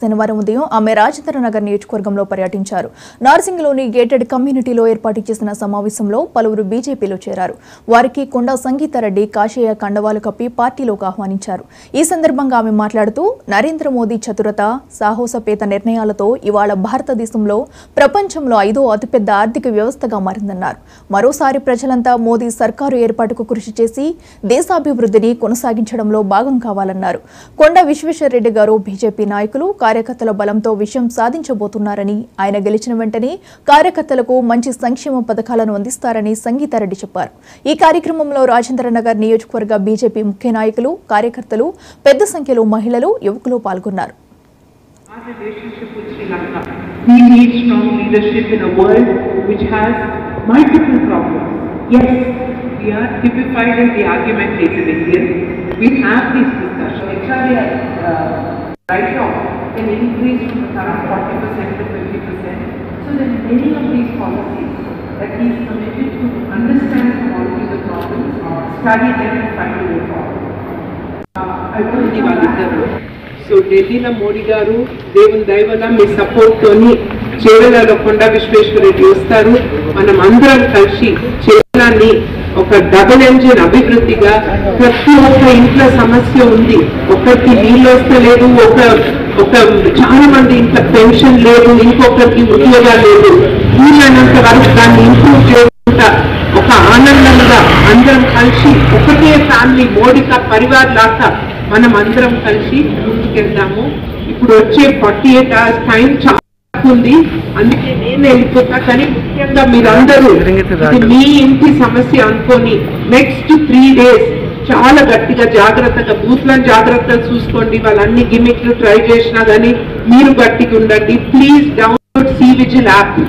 శనివారం ఉదయం ఆమె రాజేంద్ర నగర్ నియోజకవర్గంలో పర్యటించారు. నార్సింగ్లోని గేటెడ్ కమ్యూనిటీలో ఏర్పాటు చేసిన సమావేశంలో పలువురు బీజేపీలో చేరారు. వారికి కొండా సంగీతారెడ్డి కాషాయ కండవాలు కప్పి పార్టీలోకి ఆహ్వానించారు. ఈ సందర్భంగా ఆమె మాట్లాడుతూ నరేంద్ర మోదీ చతురత, సాహసోపేత నిర్ణయాలతో ఇవాళ భారతదేశంలో ప్రపంచంలో 5వ అతిపెద్ద ఆర్థిక వ్యవస్థగా మారిందన్నారు. మరోసారి ప్రజలంతా మోదీ సర్కారు ఏర్పాటుకు కృషి చేసి దేశాభివృద్ధిని కొనసాగించడంలో భాగం కావాలన్నారు. కొండా విశ్వేశ్వరరెడ్డి గారు బీజేపీ నాయకులు కార్యకర్తల బలంతో విజయం సాధించబోతున్నారని, ఆయన గెలిచిన వెంటనే కార్యకర్తలకు మంచి సంక్షేమ పథకాలను అందిస్తారని సంగీతారెడ్డి చెప్పారు. ఈ కార్యక్రమంలో రాజేంద్ర నగర్ నియోజకవర్గ బీజేపీ ముఖ్య నాయకులు, కార్యకర్తలు, పెద్ద సంఖ్యలో మహిళలు, యువకులు పాల్గొన్నారు. We are typified as the argumentative Indian. We have these discussions. Right now can increase from the current 40% to 50%. So there are many of these policies that he is committed to understand the quality of the problems, study them and find a way forward. I want to validate. So Delhi la Modi garu devun daivala me support తోని చేవెళ్ళలో కొండా విశ్వేశ్వరరెడ్డి వస్తారు. మనం అందరం కలిసి చేవెళ్ళని ఒక double engine అభివృద్ధిగా, ప్రతి ఒక్క ఇంట్లో సమస్య ఉంది, ఒకరికి నీళ్ళు వస్తలేదు, ఒక చాలా మంది ఇంట్లో పెన్షన్ లేదు, ఇంకొకరికి ఉద్యోగాలు లేదు, వీలైనంత వరకు దాన్ని ఇంప్రూవ్ చేసుకుంటా ఒక ఆనందంగా అందరం కలిసి ఒకటే ఫ్యామిలీ మోడీ కా పరివార్ లాగా మనం అందరం కలిసి ముందుకెళ్తాము. ఇప్పుడు వచ్చే 48 hours టైం చాలా ఉంది, అందుకే నేను వెళ్ళిపోతా. కానీ ముఖ్యంగా మీరందరూ మీ ఇంటి సమస్య అనుకొని నెక్స్ట్ 3 days చాలా గట్టిగా జాగ్రత్తగా బూత్లను జాగ్రత్తగా చూసుకోండి. వాళ్ళన్ని గిమిక్లు ట్రై చేసినా కానీ మీరు గట్టిగా ఉండండి. Please download C vigil app.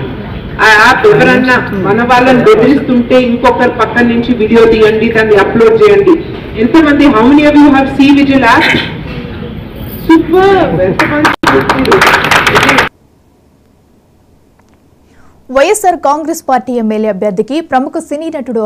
ఆ యాప్ ఎవరన్నా మన వాళ్ళని బెదిరిస్తుంటే ఇంకొకరు పక్కన నుంచి వీడియో తీయండి, దాన్ని అప్లోడ్ చేయండి. ఎంతమంది, how many of you have C vigil app? Super. YSR Congress Party MLA అభ్యర్థికి ప్రముఖ సినీ నటుడు